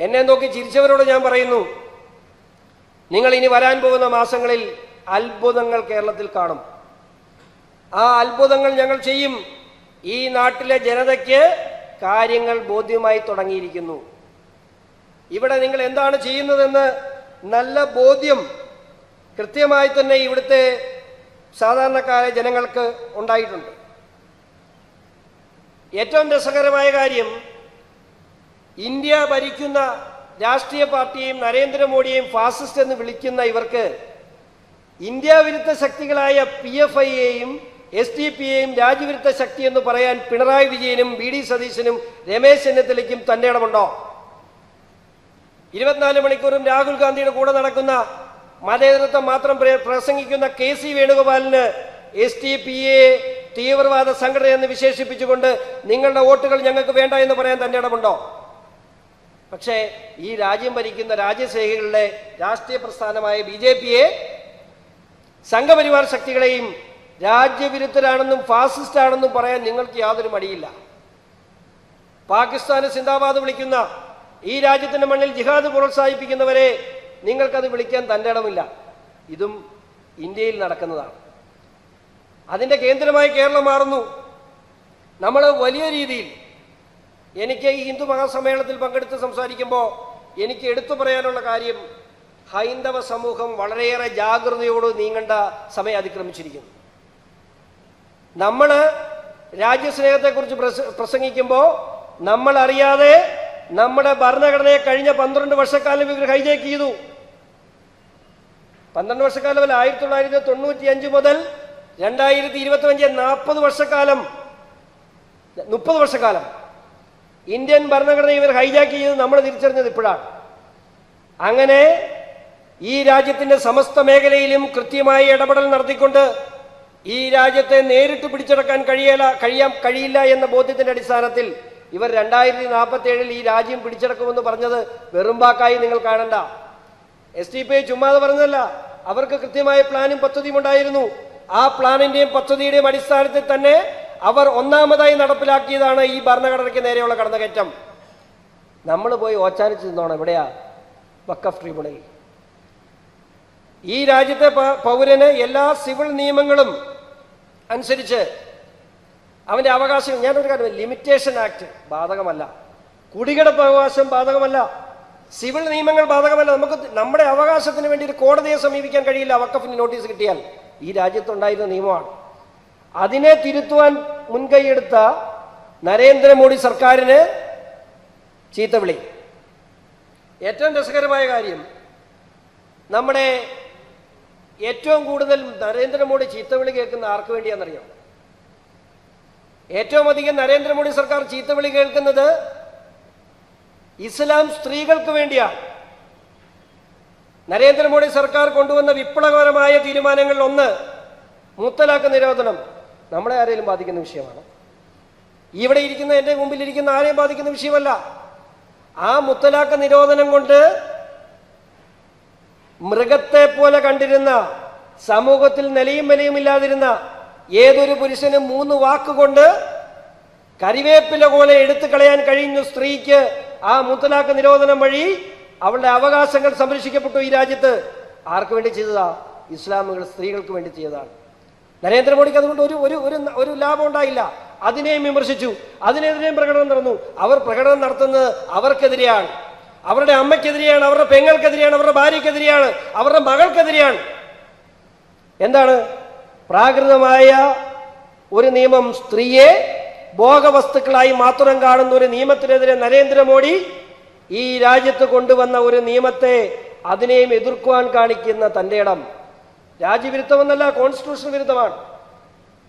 എന്നെ നോക്കി ചിരിച്ചവരോട് ഞാൻ പറയുന്നു, നിങ്ങൾ ഇനി വരാൻ പോകുന്ന മാസങ്ങളിൽ അത്ഭുതങ്ങൾ കേരളത്തിൽ കാണും. ആ അത്ഭുതങ്ങൾ ഞങ്ങൾ ചെയ്യും. ഈ നാട്ടിലെ ജനതയ്ക്ക് കാര്യങ്ങൾ ബോധ്യമായി തുടങ്ങിയിരിക്കുന്നു. ഇവിടെ നിങ്ങൾ എന്താണ് ചെയ്യുന്നതെന്ന് നല്ല ബോധ്യം കൃത്യമായി തന്നെ ഇവിടുത്തെ സാധാരണക്കാരായ ജനങ്ങൾക്ക് ഉണ്ടായിട്ടുണ്ട്. ഏറ്റവും രസകരമായ കാര്യം, ഇന്ത്യ ഭരിക്കുന്ന രാഷ്ട്രീയ പാർട്ടിയെയും നരേന്ദ്രമോദിയെയും ഫാസിസ്റ്റ് എന്ന് വിളിക്കുന്ന ഇവർക്ക് ഇന്ത്യ വിരുദ്ധ ശക്തികളായ PFIയെയും SDP-യെയും രാജ്യവിരുദ്ധ ശക്തി എന്ന് പറയാൻ പിണറായി വിജയനും VD സതീശനും രമേശ് ചെന്നിത്തലയ്ക്കും തന്റെ ഇടമുണ്ടോ? 24 മണിക്കൂറും രാഹുൽ ഗാന്ധിയുടെ കൂടെ നടക്കുന്ന മതേതരത്വം മാത്രം പ്രസംഗിക്കുന്ന KC വേണുഗോപാലിന് SDP-യെ തീവ്രവാദ സംഘടന എന്ന് വിശേഷിപ്പിച്ചുകൊണ്ട് നിങ്ങളുടെ വോട്ടുകൾ ഞങ്ങൾക്ക് വേണ്ട എന്ന് പറയാൻ തന്റെ ഇടമുണ്ടോ? പക്ഷേ ഈ രാജ്യം ഭരിക്കുന്ന രാജ്യസ്നേഹികളുടെ രാഷ്ട്രീയ പ്രസ്ഥാനമായ BJP-യെ സംഘപരിവാർ ശക്തികളെയും രാജ്യവിരുദ്ധരാണെന്നും ഫാസിസ്റ്റ് ആണെന്നും പറയാൻ നിങ്ങൾക്ക് യാതൊരു മടിയില്ല. പാകിസ്ഥാന് സിന്ദാബാദ് വിളിക്കുന്ന, ഈ രാജ്യത്തിന്റെ മണ്ണിൽ ജിഹാദ് പ്രോത്സാഹിപ്പിക്കുന്നവരെ നിങ്ങൾക്കത് വിളിക്കാൻ തന്റെ ഇടമില്ല. ഇതും ഇന്ത്യയിൽ നടക്കുന്നതാണ്. അതിന്റെ കേന്ദ്രമായി കേരളം മാറുന്നു. നമ്മൾ വലിയ രീതിയിൽ, എനിക്ക് ഈ ഹിന്ദു മഹാസമ്മേളനത്തിൽ പങ്കെടുത്ത് സംസാരിക്കുമ്പോൾ എനിക്ക് എടുത്തു പറയാനുള്ള കാര്യം, ഹൈന്ദവ സമൂഹം വളരെയേറെ ജാഗ്രതയോട് നീങ്ങേണ്ട സമയം അതിക്രമിച്ചിരിക്കുന്നു. നമ്മൾ രാജ്യസ്നേഹത്തെക്കുറിച്ച് പ്രസംഗിക്കുമ്പോൾ നമ്മൾ അറിയാതെ നമ്മുടെ ഭരണഘടനയെ കഴിഞ്ഞ 12 വർഷക്കാലം ഇവർ ഹൈജാക്ക് ചെയ്തു. 12 വർഷക്കാലമല്ല, 1995 മുതൽ 2025 40 വർഷക്കാലം, 30 വർഷക്കാലം ഇന്ത്യൻ ഭരണഘടന ഇവർ ഹൈജാക്ക് ചെയ്ത് നമ്മൾ തിരിച്ചറിഞ്ഞത് ഇപ്പോഴാണ്. അങ്ങനെ ഈ രാജ്യത്തിന്റെ സമസ്ത മേഖലയിലും കൃത്യമായി ഇടപെടൽ നടത്തിക്കൊണ്ട് ഈ രാജ്യത്തെ നേരിട്ട് പിടിച്ചെടുക്കാൻ കഴിയില്ല എന്ന ബോധ്യത്തിന്റെ അടിസ്ഥാനത്തിൽ ഇവർ 2047 ഈ രാജ്യം പിടിച്ചെടുക്കുമെന്ന് പറഞ്ഞത് വെറും വാക്കായി നിങ്ങൾ കാണണ്ട. SDP ചുമ്മാതെ പറഞ്ഞതല്ല, അവർക്ക് കൃത്യമായ പ്ലാനും പദ്ധതിയും ഉണ്ടായിരുന്നു. ആ പ്ലാനിന്റെയും പദ്ധതിയുടെയും അടിസ്ഥാനത്തിൽ തന്നെ അവർ ഒന്നാമതായി നടപ്പിലാക്കിയതാണ് ഈ ഭരണഘടനയ്ക്ക് നേരെയുള്ള കടന്നുകയറ്റം. നമ്മൾ പോയി ഓച്ചാനിച്ച് നിന്നോണം. എവിടെയാ വഖഫ് ട്രിബ്യൂണൽ? ഈ രാജ്യത്തെ പൗരന് എല്ലാ സിവിൽ നിയമങ്ങളും അനുസരിച്ച് അവന്റെ അവകാശം, ഞാനൊരു കാര്യം, ലിമിറ്റേഷൻ ആക്ട് ബാധകമല്ല, കുടികിടപ്പ് അവകാശം ബാധകമല്ല, സിവിൽ നിയമങ്ങൾ ബാധകമല്ല. നമുക്ക് നമ്മുടെ അവകാശത്തിന് വേണ്ടി ഒരു കോടതിയെ സമീപിക്കാൻ കഴിയില്ല. വഖഫിന് നോട്ടീസ് കിട്ടിയാൽ ഈ രാജ്യത്തുണ്ടായിരുന്ന നിയമമാണ്. അതിനെ തിരുത്തുവാൻ മുൻകൈയെടുത്ത നരേന്ദ്രമോദി സർക്കാരിന് ചീത്തവിളി. ഏറ്റവും രസകരമായ കാര്യം, നമ്മുടെ ഏറ്റവും കൂടുതൽ നരേന്ദ്രമോദി ചീത്തവിളി കേൾക്കുന്ന ആർക്ക് വേണ്ടിയാണെന്നറിയാം? ഏറ്റവും അധികം നരേന്ദ്രമോദി സർക്കാർ ചീത്തവിളി കേൾക്കുന്നത് ഇസ്ലാം സ്ത്രീകൾക്ക് വേണ്ടിയാണ്. നരേന്ദ്രമോദി സർക്കാർ കൊണ്ടുവന്ന വിപ്ലവകരമായ തീരുമാനങ്ങളിൽ ഒന്ന് മുത്തലാഖ് നിരോധനം. നമ്മളെ ആരെങ്കിലും ബാധിക്കുന്ന വിഷയമാണ്? ഇവിടെ ഇരിക്കുന്ന, എൻ്റെ മുമ്പിലിരിക്കുന്ന ആരെയും ബാധിക്കുന്ന വിഷയമല്ല. ആ മുത്തലാഖ് നിരോധനം കൊണ്ട് മൃഗത്തെ പോലെ കണ്ടിരുന്ന, സമൂഹത്തിൽ നിലയും വിലയും ഇല്ലാതിരുന്ന ഏതൊരു പുരുഷനും 3 വാക്കുകൊണ്ട് കരിവേപ്പില പോലെ എടുത്തു കളയാൻ കഴിയുന്ന സ്ത്രീക്ക് ആ മുത്തലാഖ് നിരോധനം വഴി അവളുടെ അവകാശങ്ങൾ സംരക്ഷിക്കപ്പെട്ടു. ഈ രാജ്യത്ത് ആർക്ക് വേണ്ടി ചെയ്തതാ? ഇസ്ലാമുകൾ സ്ത്രീകൾക്ക് വേണ്ടി ചെയ്തതാണ്. നരേന്ദ്രമോദിക്ക് അതുകൊണ്ട് ഒരു ലാഭം ഉണ്ടായില്ല. അതിനെയും വിമർശിച്ചു, അതിനെതിരെയും പ്രകടനം നടന്നു. അവർ പ്രകടനം നടത്തുന്നത് അവർക്കെതിരെയാണ്, അവരുടെ അമ്മയ്ക്കെതിരെയാണ്, അവരുടെ പെങ്ങൾക്കെതിരെയാണ്, അവരുടെ ഭാര്യക്കെതിരെയാണ്, അവരുടെ മകൾക്കെതിരെയാണ്. എന്താണ്? പ്രാകൃതമായ ഒരു നിയമം, സ്ത്രീയെ ഭോഗവസ്തുക്കളായി മാത്രം കാണുന്ന ഒരു നിയമത്തിനെതിരെ നരേന്ദ്രമോദി ഈ രാജ്യത്ത് കൊണ്ടുവന്ന ഒരു നിയമത്തെ, അതിനെയും എതിർക്കുവാൻ കാണിക്കുന്ന തന്റെ ഇടം രാജ്യവിരുദ്ധമെന്നല്ല, കോൺസ്റ്റിറ്റ്യൂഷൻ വിരുദ്ധമാണ്,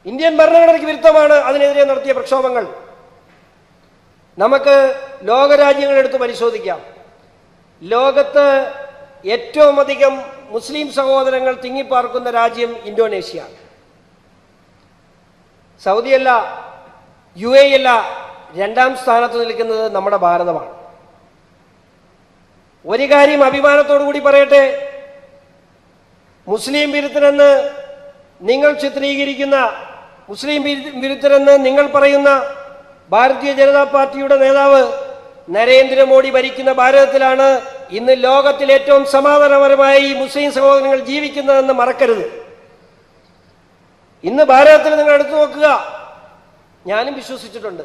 ഇന്ത്യൻ ഭരണഘടനയ്ക്ക് വിരുദ്ധമാണ് അതിനെതിരെ നടത്തിയ പ്രക്ഷോഭങ്ങൾ. നമുക്ക് ലോകരാജ്യങ്ങളെടുത്ത് പരിശോധിക്കാം. ലോകത്ത് ഏറ്റവും അധികം മുസ്ലിം സഹോദരങ്ങൾ തിങ്ങിപ്പാർക്കുന്ന രാജ്യം ഇന്തോനേഷ്യ. സൗദിയല്ല, UAE അല്ല, 2ാം സ്ഥാനത്ത് നിൽക്കുന്നത് നമ്മുടെ ഭാരതമാണ്. ഒരു കാര്യം അഭിമാനത്തോടു കൂടി പറയട്ടെ, മുസ്ലിം വിരുദ്ധരെന്ന് നിങ്ങൾ ചിത്രീകരിക്കുന്ന, മുസ്ലിം വിരുദ്ധരെന്ന് നിങ്ങൾ പറയുന്ന ഭാരതീയ ജനതാ പാർട്ടിയുടെ നേതാവ് നരേന്ദ്രമോദി ഭരിക്കുന്ന ഭാരതത്തിലാണ് ഇന്ന് ലോകത്തിൽ ഏറ്റവും സമാധാനപരമായി മുസ്ലിം സഹോദരങ്ങൾ ജീവിക്കുന്നതെന്ന് മറക്കരുത്. ഇന്ന് ഭാരതത്തിൽ നിങ്ങൾ എടുത്തു നോക്കുക. ഞാനും വിശ്വസിച്ചിട്ടുണ്ട്,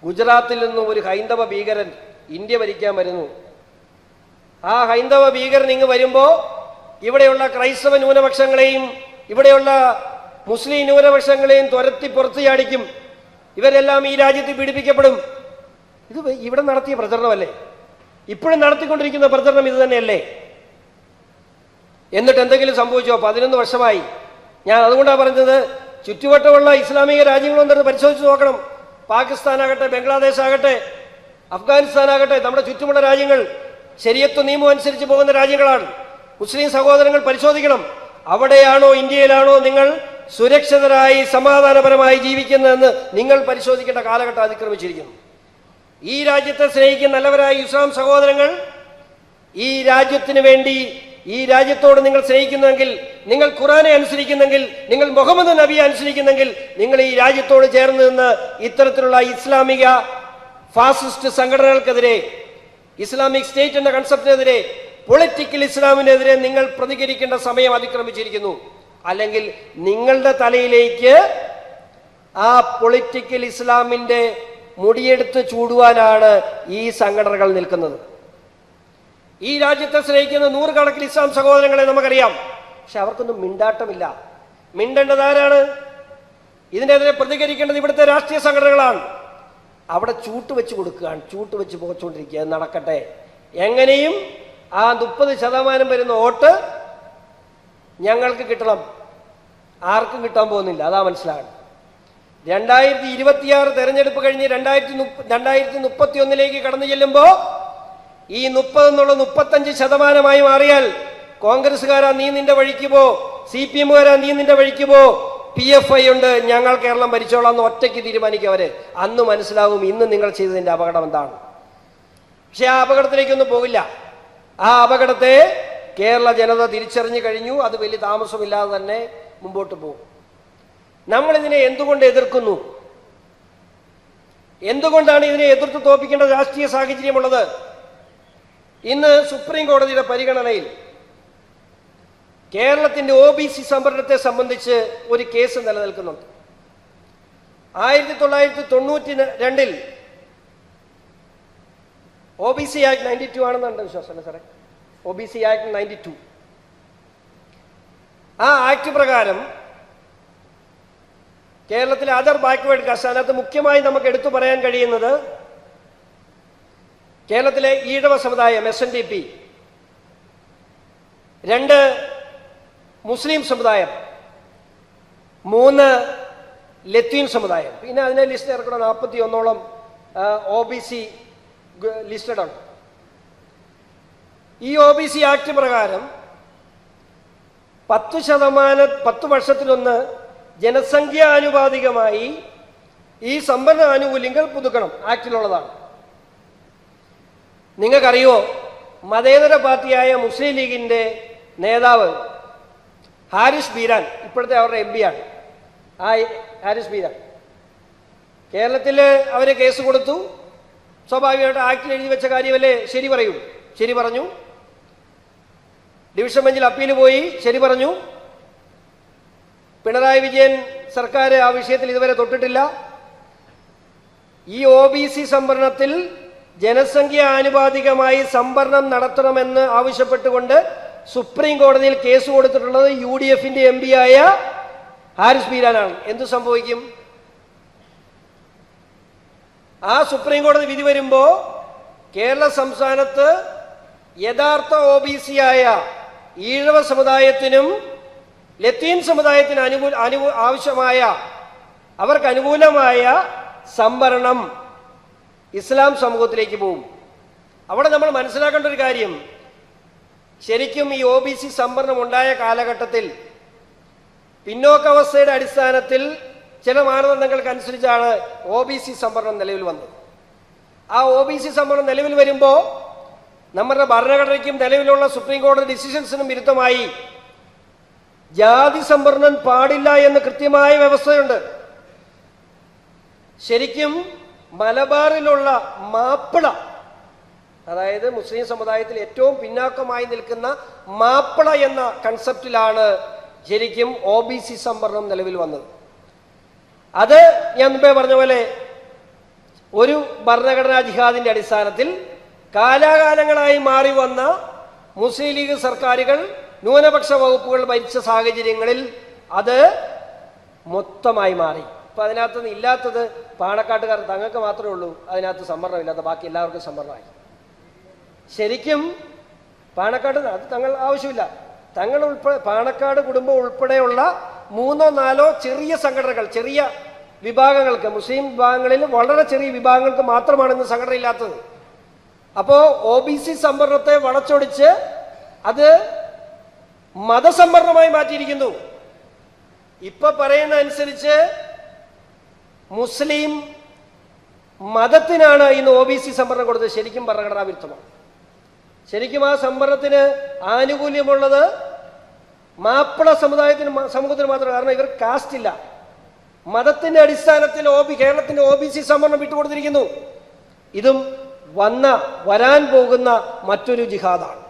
ഗുജറാത്തിൽ നിന്നും ഒരു ഹൈന്ദവ ഭീകരൻ ഇന്ത്യ ഭരിക്കാൻ വരുന്നു. ആ ഹൈന്ദവ ഭീകരൻ ഇങ്ങ് വരുമ്പോൾ ഇവിടെയുള്ള ക്രൈസ്തവ ന്യൂനപക്ഷങ്ങളെയും ഇവിടെയുള്ള മുസ്ലിം ന്യൂനപക്ഷങ്ങളെയും തുരത്തി പുറത്തു ചാടിക്കും. ഇവരെല്ലാം ഈ രാജ്യത്ത് പീഡിപ്പിക്കപ്പെടും. ഇത് ഇവിടെ നടത്തിയ പ്രചരണമല്ലേ? ഇപ്പോഴും നടത്തിക്കൊണ്ടിരിക്കുന്ന പ്രചരണം ഇത് തന്നെയല്ലേ? എന്നിട്ട് എന്തെങ്കിലും സംഭവിച്ചോ? 11 വർഷമായി. ഞാൻ അതുകൊണ്ടാണ് പറഞ്ഞത്, ചുറ്റുവട്ടമുള്ള ഇസ്ലാമിക രാജ്യങ്ങളൊന്നും പരിശോധിച്ച് നോക്കണം. പാകിസ്ഥാനാകട്ടെ, ബംഗ്ലാദേശ് ആകട്ടെ, അഫ്ഗാനിസ്ഥാൻ ആകട്ടെ, നമ്മുടെ ചുറ്റുമുള്ള രാജ്യങ്ങൾ ശരീഅത്ത് നിയമം അനുസരിച്ച് പോകുന്ന രാജ്യങ്ങളാണ്. മുസ്ലിം സഹോദരങ്ങൾ പരിശോധിക്കണം. അവിടെയാണോ ഇന്ത്യയിലാണോ നിങ്ങൾ സുരക്ഷിതരായി സമാധാനപരമായി ജീവിക്കുന്നതെന്ന് നിങ്ങൾ പരിശോധിക്കേണ്ട കാലഘട്ടം അതിക്രമിച്ചിരിക്കുന്നു. ഈ രാജ്യത്തെ സ്നേഹിക്കുന്ന നല്ലവരായ ഇസ്ലാം സഹോദരങ്ങൾ, ഈ രാജ്യത്തിന് വേണ്ടി, ഈ രാജ്യത്തോട് നിങ്ങൾ സ്നേഹിക്കുന്നെങ്കിൽ, നിങ്ങൾ ഖുറാനെ അനുസരിക്കുന്നെങ്കിൽ, നിങ്ങൾ മുഹമ്മദ് നബിയെ അനുസരിക്കുന്നെങ്കിൽ, നിങ്ങൾ ഈ രാജ്യത്തോട് ചേർന്ന് നിന്ന് ഇത്തരത്തിലുള്ള ഇസ്ലാമിക ഫാസിസ്റ്റ് സംഘടനകൾക്കെതിരെ, ഇസ്ലാമിക് സ്റ്റേറ്റ് എന്ന കൺസെപ്റ്റിനെതിരെ, പൊളിറ്റിക്കൽ ഇസ്ലാമിനെതിരെ നിങ്ങൾ പ്രതികരിക്കേണ്ട സമയം അതിക്രമിച്ചിരിക്കുന്നു. അല്ലെങ്കിൽ നിങ്ങളുടെ തലയിലേക്ക് ആ പൊളിറ്റിക്കൽ ഇസ്ലാമിന്റെ മുടിയെടുത്ത് ചൂടുവാനാണ് ഈ സംഘടനകൾ നിൽക്കുന്നത്. ഈ രാജ്യത്തെ സ്നേഹിക്കുന്ന നൂറുകണക്കിന് ഇസ്ലാം സഹോദരങ്ങളെ നമുക്കറിയാം. പക്ഷെ അവർക്കൊന്നും മിണ്ടാട്ടമില്ല. മിണ്ടേണ്ടത് ആരാണ്? ഇതിനെതിരെ പ്രതികരിക്കേണ്ടത് ഇവിടുത്തെ രാഷ്ട്രീയ സംഘടനകളാണ്. അവിടെ ചൂട്ട് വെച്ച് കൊടുക്കുകയാണ്, ചൂട്ട് വെച്ച് പോച്ചുകൊണ്ടിരിക്കുക. നടക്കട്ടെ, എങ്ങനെയും ആ 30% വരുന്ന വോട്ട് ഞങ്ങൾക്ക് കിട്ടണം. ആർക്കും കിട്ടാൻ പോകുന്നില്ല, അതാ മനസ്സിലാകണം. 2026 തെരഞ്ഞെടുപ്പ് കഴിഞ്ഞ് 2031 കടന്നു ചെല്ലുമ്പോൾ ഈ 30 എന്നുള്ള 35% മാറിയാൽ കോൺഗ്രസ്സുകാരാ നീ നിന്റെ വഴിക്ക് പോ, CPM-കാരാ നീ നിന്റെ വഴിക്ക് പോ, PFI ഉണ്ട്, ഞങ്ങൾ കേരളം ഭരിച്ചോളാം എന്ന് ഒറ്റയ്ക്ക് തീരുമാനിക്കും അവര്. അന്ന് മനസ്സിലാവും ഇന്ന് നിങ്ങൾ ചെയ്തതിന്റെ അപകടം എന്താണ്. പക്ഷെ ആ അപകടത്തിലേക്കൊന്നും പോകില്ല. ആ അപകടത്തെ കേരള ജനത തിരിച്ചറിഞ്ഞു കഴിഞ്ഞു. അത് വലിയ താമസമില്ലാതെ തന്നെ മുമ്പോട്ട് പോകും. നമ്മളിതിനെ എന്തുകൊണ്ട് എതിർക്കുന്നു? എന്തുകൊണ്ടാണ് ഇതിനെ എതിർത്ത് തോൽപ്പിക്കേണ്ട രാഷ്ട്രീയ സാഹചര്യമുള്ളത്? ഇന്ന് സുപ്രീം കോടതിയുടെ പരിഗണനയിൽ കേരളത്തിന്റെ OBC സംവരണത്തെ സംബന്ധിച്ച് ഒരു കേസ് നിലനിൽക്കുന്നുണ്ട്. 1992 OBC ആക്ട് 92 ആണെന്നുണ്ട് വിശ്വാസമല്ലേ സാറേ? OBC act 92. ആ ആക്ട് പ്രകാരം കേരളത്തിലെ അതർ ബാക്ക്വേർഡ് കാസ്റ്റ്, അതിനകത്ത് മുഖ്യമായി നമുക്ക് എടുത്തു പറയാൻ കഴിയുന്നത് കേരളത്തിലെ ഈഴവ സമുദായം SNDP, 2 മുസ്ലിം സമുദായം, 3 ലത്തീൻ സമുദായം. പിന്നെ അതിനെ ലിസ്റ്റ് ഇറക്കണം. 41ഓളം OBC ലിസ്റ്റഡ് ആണ്. ഈ OBC ആക്ട് പ്രകാരം 10 വർഷത്തിലൊന്ന് ജനസംഖ്യാനുപാതികമായി ഈ സംവരണ ആനുകൂല്യങ്ങൾ പുതുക്കണം. ആക്ടിലുള്ളതാണ്. നിങ്ങൾക്കറിയോ, മതേതര പാർട്ടിയായ മുസ്ലിം ലീഗിന്റെ നേതാവ് ഹാരിസ് ബീരാൻ, ഇപ്പോഴത്തെ അവരുടെ MP ആണ്. ആ ഹാരിസ് ബീരാൻ കേരളത്തിൽ അവരെ കേസ് കൊടുത്തു. സ്വാഭാവികമായിട്ട് ആക്ടിൽ എഴുതി വെച്ച കാര്യമല്ലേ ശരി പറയൂ. ശരി പറഞ്ഞു. ഡിവിഷൻ ബെഞ്ചിൽ അപ്പീൽ പോയി, ശരി പറഞ്ഞു. പിണറായി വിജയൻ സർക്കാർ ആ വിഷയത്തിൽ ഇതുവരെ തൊട്ടിട്ടില്ല. ഈ OBC സംവരണത്തിൽ ജനസംഖ്യ ആനുപാതികമായി സംവരണം നടത്തണമെന്ന് ആവശ്യപ്പെട്ടുകൊണ്ട് സുപ്രീം കോടതിയിൽ കേസ് കൊടുത്തിട്ടുള്ളത് UDFന്റെ MP ആയ ഹാരിസ് ബീരാനാണ്. എന്തു സംഭവിക്കും? ആ സുപ്രീം കോടതി വിധി വരുമ്പോൾ കേരള സംസ്ഥാനത്ത് യഥാർത്ഥ OBC ആയ ഈഴവ സമുദായത്തിനും ലത്തീൻ സമുദായത്തിന് ആവശ്യമായ, അവർക്ക് അനുകൂലമായ സംവരണം ഇസ്ലാം സമൂഹത്തിലേക്ക് പോകും. അവിടെ നമ്മൾ മനസ്സിലാക്കേണ്ട ഒരു കാര്യം, ശരിക്കും ഈ OBC സംവരണം ഉണ്ടായ കാലഘട്ടത്തിൽ പിന്നോക്കാവസ്ഥയുടെ അടിസ്ഥാനത്തിൽ ചില മാനദണ്ഡങ്ങൾക്കനുസരിച്ചാണ് OBC സംവരണം നിലവിൽ വന്നത്. ആ OBC സംവരണം നിലവിൽ വരുമ്പോൾ നമ്മുടെ ഭരണഘടനയ്ക്കും നിലവിലുള്ള സുപ്രീം കോടതി ഡിസിഷൻസിനും വിരുദ്ധമായി ജാതി സംവരണം പാടില്ല എന്ന് കൃത്യമായ വ്യവസ്ഥയുണ്ട്. ശരിക്കും മലബാറിലുള്ള മാപ്പിള, അതായത് മുസ്ലിം സമുദായത്തിൽ ഏറ്റവും പിന്നാക്കമായി നിൽക്കുന്ന മാപ്പിള എന്ന കൺസെപ്റ്റിലാണ് ശരിക്കും OBC സംവരണം നിലവിൽ വന്നത്. അത് ഞാൻ മുമ്പേ പറഞ്ഞ പോലെ ഒരു ഭരണഘടനാ ജിഹാദിന്റെ അടിസ്ഥാനത്തിൽ കാലാകാലങ്ങളായി മാറി വന്ന മുസ്ലിം ലീഗ് സർക്കാരുകൾ ന്യൂനപക്ഷ വകുപ്പുകൾ ഭരിച്ച സാഹചര്യങ്ങളിൽ അത് മൊത്തമായി മാറി. ഇപ്പം അതിനകത്ത് ഇല്ലാത്തത് പാണക്കാട്ടുകാർ തങ്ങൾക്ക് മാത്രമേ ഉള്ളൂ അതിനകത്ത് സംവരണമില്ലാത്ത, ബാക്കി എല്ലാവർക്കും സംവരണമായി. ശരിക്കും പാണക്കാട് അത് തങ്ങൾ ആവശ്യമില്ല. തങ്ങൾ പാണക്കാട് കുടുംബം ഉൾപ്പെടെയുള്ള 3-4 ചെറിയ സംഘടനകൾ, ചെറിയ വിഭാഗങ്ങൾക്ക്, മുസ്ലിം വിഭാഗങ്ങളിൽ വളരെ ചെറിയ വിഭാഗങ്ങൾക്ക് മാത്രമാണ് ഇന്ന് സംഘടന ഇല്ലാത്തത്. അപ്പോൾ OBC സംവരണത്തെ വളച്ചൊടിച്ച് അത് മതസംവരണമായി മാറ്റിയിരിക്കുന്നു. ഇപ്പൊ പറയുന്ന അനുസരിച്ച് മുസ്ലിം മതത്തിനാണ് ഇന്ന് OBC സംവരണം കൊടുത്തത്. ശരിക്കും ഭരണഘടനാ വിരുദ്ധമാണ്. ശരിക്കും ആ സംവരണത്തിന് ആനുകൂല്യമുള്ളത് മാപ്പിള സമൂഹത്തിന് മാത്രം. കാരണം ഇവർ കാസ്റ്റ് ഇല്ല. മതത്തിന്റെ അടിസ്ഥാനത്തിൽ കേരളത്തിന്റെ OBC സംവരണം വിട്ടുകൊടുത്തിരിക്കുന്നു. ഇതും വരാൻ പോകുന്ന മറ്റൊരു ജിഹാദാണ്.